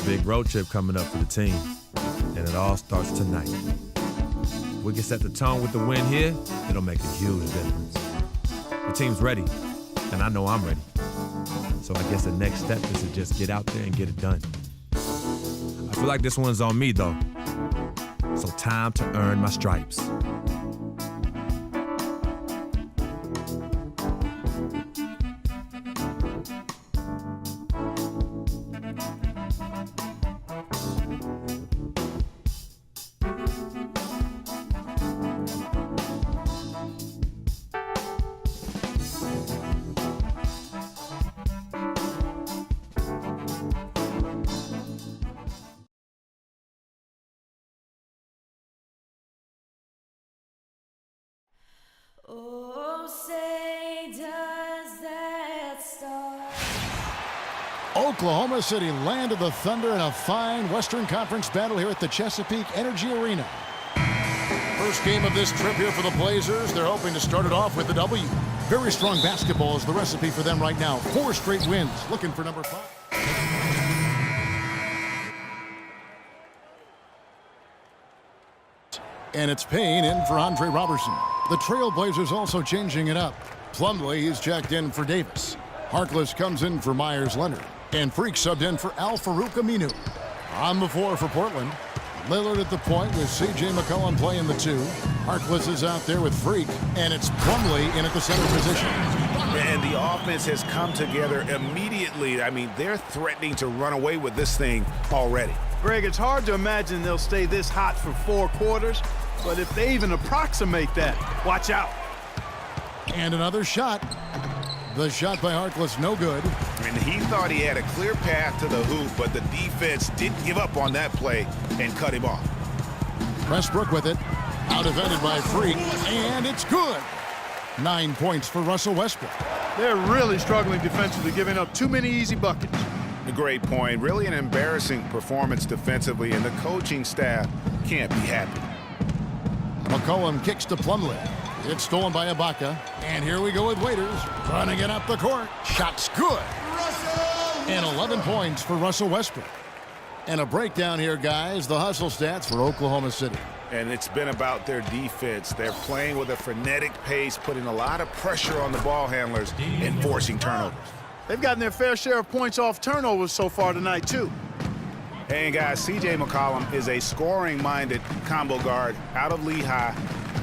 Big road trip coming up for the team, and it all starts tonight. If we can set the tone with the win here, it'll make a huge difference. The team's ready, and I know I'm ready. So I guess the next step is to just get out there and get it done. I feel like this one's on me, though. So time to earn my stripes. Oh, say does that star. Oklahoma City land of the Thunder in a fine Western Conference battle here at the Chesapeake Energy Arena. First game of this trip here for the Blazers. They're hoping to start it off with a W. Very strong basketball is the recipe for them right now. 4 straight wins, looking for number 5. And it's Payne in for Andre Robertson. The Trailblazers also changing it up. Plumlee, he's checked in for Davis. Harkless comes in for Myers Leonard. And Freak subbed in for Al-Farouq Aminu. On the floor for Portland. Lillard at the point with C.J. McCollum playing the 2. Harkless is out there with Freak. And it's Plumlee in at the center position. And the offense has come together immediately. I mean, they're threatening to run away with this thing already. Greg, it's hard to imagine they'll stay this hot for 4 quarters. But if they even approximate that, watch out. And another shot. The shot by Harkless, no good. And he thought he had a clear path to the hoop, but the defense didn't give up on that play and cut him off. Westbrook with it. Out-defended by Freak, and it's good. 9 points for Russell Westbrook. They're really struggling defensively, giving up too many easy buckets. A great point. Really an embarrassing performance defensively, and the coaching staff can't be happy. McCollum kicks to Plumlee. It's stolen by Ibaka. And here we go with Waiters. Running it up the court. Shot's good. And 11 points for Russell Westbrook. And a breakdown here, guys. The hustle stats for Oklahoma City. And it's been about their defense. They're playing with a frenetic pace, putting a lot of pressure on the ball handlers and forcing turnovers. They've gotten their fair share of points off turnovers so far tonight, too. Hey, guys, C.J. McCollum is a scoring-minded combo guard out of Lehigh.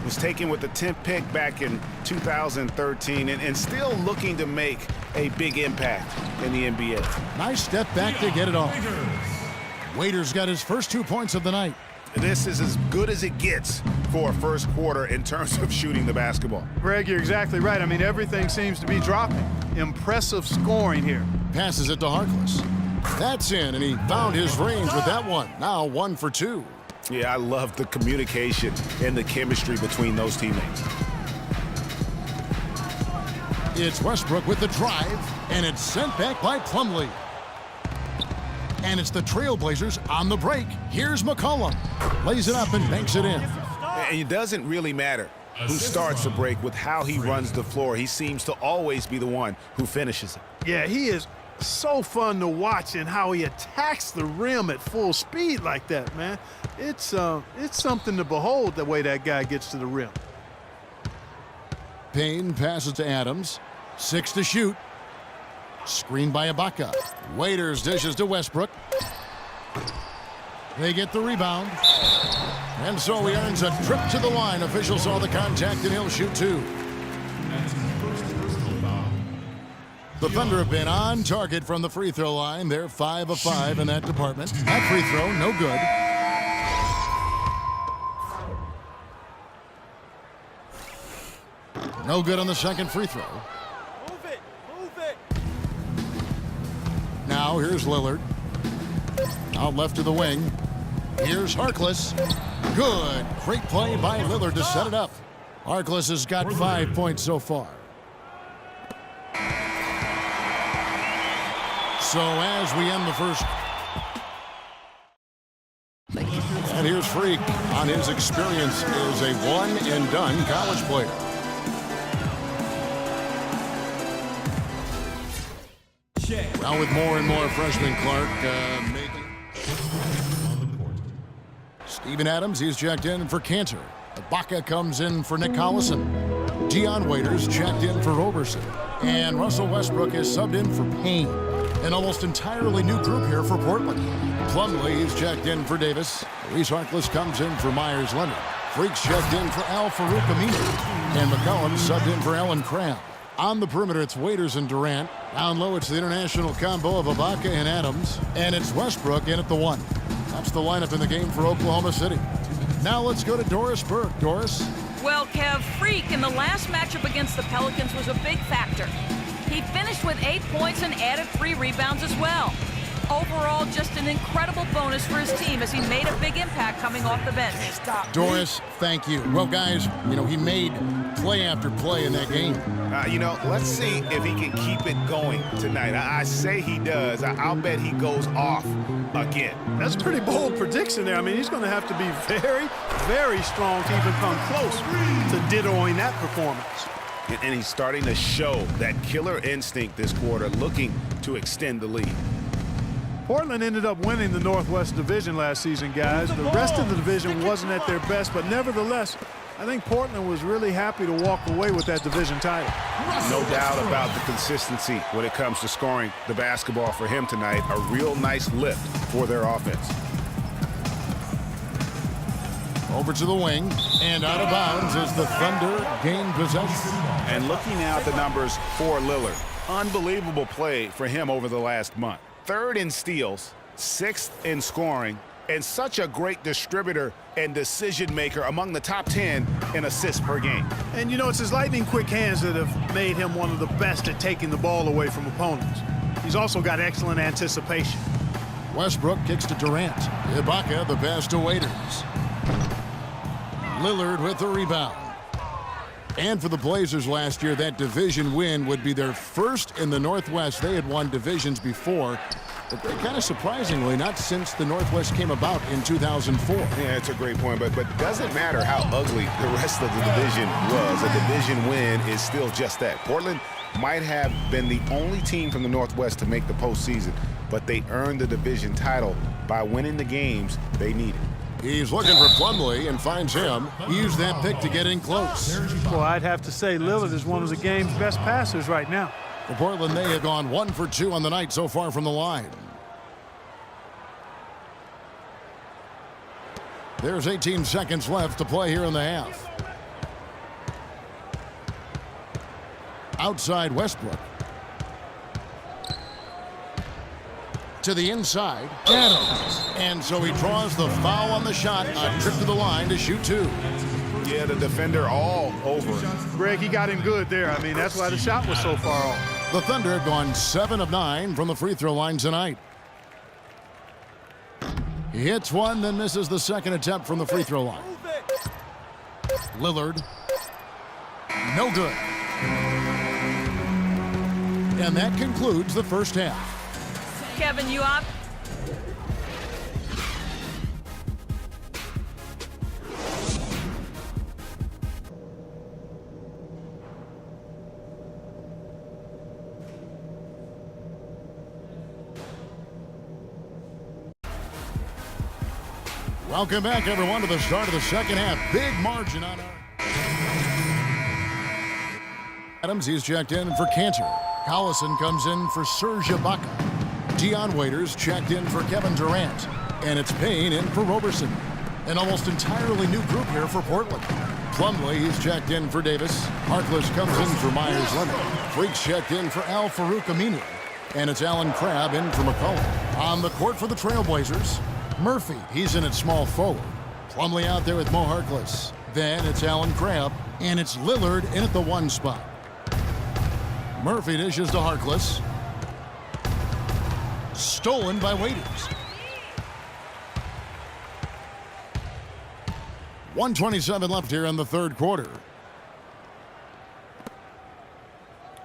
Was taken with the 10th pick back in 2013 and still looking to make a big impact in the NBA. Nice step back to get it off. Waiters got his first 2 points of the night. This is as good as it gets for a first quarter in terms of shooting the basketball. Greg, you're exactly right. I mean, everything seems to be dropping. Impressive scoring here. Passes it to Harkless. That's in, and he found his range with that one. Now 1 for 2. Yeah, I love the communication and the chemistry between those teammates. It's Westbrook with the drive, and it's sent back by Plumlee. And it's the Trailblazers on the break. Here's McCollum. Lays it up and banks it in. And it doesn't really matter who starts the break with how he runs the floor. He seems to always be the one who finishes it. Yeah, he is so fun to watch and how he attacks the rim at full speed like that, man. It's something to behold the way that guy gets to the rim. Payne passes to Adams. 6 to shoot. Screen by Ibaka. Waiters dishes to Westbrook. They get the rebound. And so he earns a trip to the line. Officials saw the contact and he'll shoot 2. The Thunder have been on target from the free throw line. They're 5 of 5 in that department. That free throw, no good. No good on the second free throw. Move it, move it. Now here's Lillard. Out left to the wing. Here's Harkless. Good. Great play by Lillard to set it up. Harkless has got 5 points so far. So as we end the first. And here's Freak on his experience as a one-and-done college player. Check. Now with more and more freshmen, Clark making. Steven Adams, he's checked in for Cantor. Ibaka comes in for Nick Collison. Dion Waiters checked in for Roberson. And Russell Westbrook is subbed in for Payne. An almost entirely new group here for Portland. Plumlee is checked in for Davis. Reese Harkless comes in for Myers Leonard. Freaks checked in for Al-Farouq Aminu. And McCollum subbed in for Allen Crabbe. On the perimeter, it's Waiters and Durant. Down low, it's the international combo of Ibaka and Adams. And it's Westbrook in at the 1. That's the lineup in the game for Oklahoma City. Now let's go to Doris Burke. Doris? Well, Kev, Freak in the last matchup against the Pelicans was a big factor. He finished with 8 points and added 3 rebounds as well. Overall, just an incredible bonus for his team as he made a big impact coming off the bench. Doris, thank you. Well, guys, he made play after play in that game. Let's see if he can keep it going tonight. I say he does. I'll bet he goes off again. That's a pretty bold prediction there. I mean, he's going to have to be very, very strong to even come close to dittoing that performance. And he's starting to show that killer instinct this quarter, looking to extend the lead. Portland ended up winning the Northwest Division last season, guys. The rest of the division wasn't at their best, but nevertheless, I think Portland was really happy to walk away with that division title. No doubt about the consistency when it comes to scoring the basketball for him tonight. A real nice lift for their offense. Over to the wing, and out of bounds as the Thunder gain possession. And looking now at the numbers for Lillard, unbelievable play for him over the last month. 3rd in steals, 6th in scoring, and such a great distributor and decision maker, among the top 10 in assists per game. And it's his lightning quick hands that have made him one of the best at taking the ball away from opponents. He's also got excellent anticipation. Westbrook kicks to Durant. Ibaka the pass to Waiters. Lillard with the rebound. And for the Blazers last year, that division win would be their first in the Northwest. They had won divisions before, but kind of surprisingly, not since the Northwest came about in 2004. Yeah, it's a great point, but it doesn't matter how ugly the rest of the division was. A division win is still just that. Portland might have been the only team from the Northwest to make the postseason, but they earned the division title by winning the games they needed. He's looking for Plumlee and finds him. He used that pick to get in close. Well, I'd have to say Lillard is one of the game's best passers right now. For Portland, they have gone 1 for 2 on the night so far from the line. There's 18 seconds left to play here in the half. Outside Westbrook. To the inside, Adams. And so he draws the foul on the shot. A trip to the line to shoot 2. Yeah, the defender all over him. Greg, he got him good there. I mean, that's why the shot was so far off. The Thunder have gone 7 of 9 from the free throw line tonight. He hits one, then misses the second attempt from the free throw line. Lillard. No good. And that concludes the first half. Kevin, you up? Welcome back, everyone, to the start of the second half. Big margin on our... Adams, he's checked in for Cantor. Collison comes in for Serge Ibaka. Dion Waiters checked in for Kevin Durant. And it's Payne in for Roberson. An almost entirely new group here for Portland. Plumlee, he's checked in for Davis. Harkless comes in for Myers Leonard. Freaks checked in for Al-Farouq Aminu. And it's Allen Crabbe in for McCollum. On the court for the Trailblazers, Murphy, he's in at small forward. Plumlee out there with Mo Harkless. Then it's Allen Crabbe, and it's Lillard in at the 1 spot. Murphy dishes to Harkless. Stolen by Waiters. 1:27 left here in the third quarter.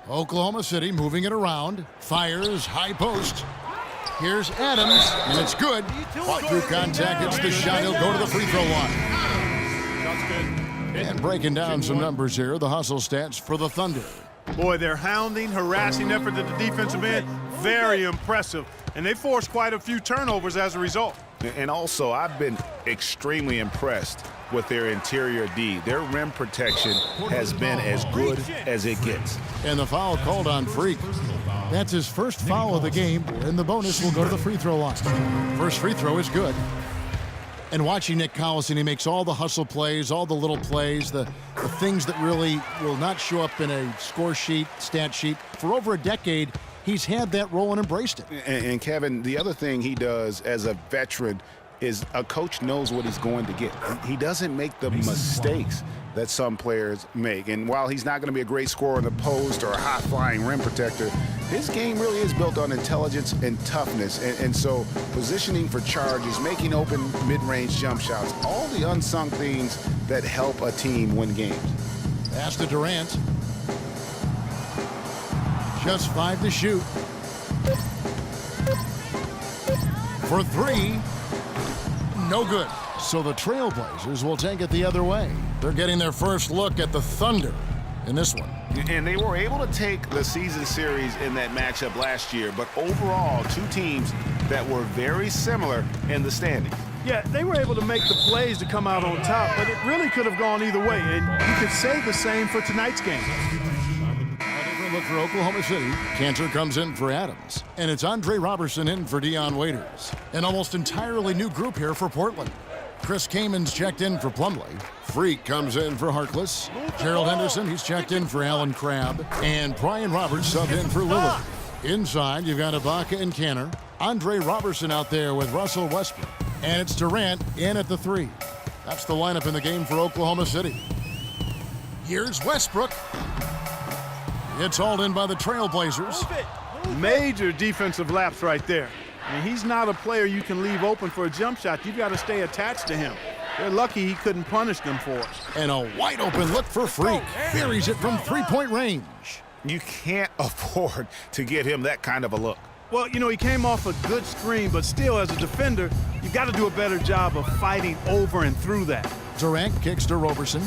Oklahoma City moving it around. Fires, high post. Here's Adams, and it's good. Fought through contact, it's the shot. He'll go to the free throw line. And breaking down some numbers here, the hustle stats for the Thunder. Boy, their hounding, harassing effort at the defensive end, very impressive. And they forced quite a few turnovers as a result. And also, I've been extremely impressed with their interior D. Their rim protection has been as good as it gets. And the foul called on Freak. That's his first foul of the game, and the bonus will go to the free throw line. First free throw is good. And watching Nick Collison, he makes all the hustle plays, all the little plays, the things that really will not show up in a score sheet, stat sheet. For over a decade, he's had that role and embraced it. And Kevin, the other thing he does as a veteran is a coach knows what he's going to get. He doesn't make the mistakes that some players make. And while he's not going to be a great scorer in the post or a high-flying rim protector, his game really is built on intelligence and toughness. And so positioning for charges, making open mid-range jump shots, all the unsung things that help a team win games. Pass to Durant. Just 5 to shoot. For 3. No good. So the Trailblazers will take it the other way. They're getting their first look at the Thunder in this one. And they were able to take the season series in that matchup last year, but overall, two teams that were very similar in the standings. Yeah, they were able to make the plays to come out on top, but it really could have gone either way. And you could say the same for tonight's game. Look for Oklahoma City. Cantor comes in for Adams. And it's Andre Robertson in for Dion Waiters. An almost entirely new group here for Portland. Chris Kamen's checked in for Plumlee. Freak comes in for Harkless. Gerald Henderson, he's checked in for Alan Crabb. And Brian Roberts subbed in for Lillard. Inside, you've got Ibaka and Cantor. Andre Robertson out there with Russell Westbrook. And it's Durant in at the 3. That's the lineup in the game for Oklahoma City. Here's Westbrook. It's hauled in by the Trailblazers. Major defensive lapse right there. I mean, he's not a player you can leave open for a jump shot. You've got to stay attached to him. They're lucky he couldn't punish them for it. And a wide open look for Freak. Buries it from 3-point range. You can't afford to give him that kind of a look. Well, you know, he came off a good screen, but still, as a defender, you've got to do a better job of fighting over and through that. Durant kicks to Robertson.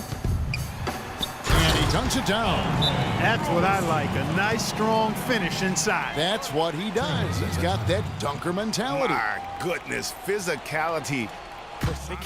And he dunks it down. That's what I like, a nice, strong finish inside. That's what he does. He's got that dunker mentality. My goodness, physicality. They can't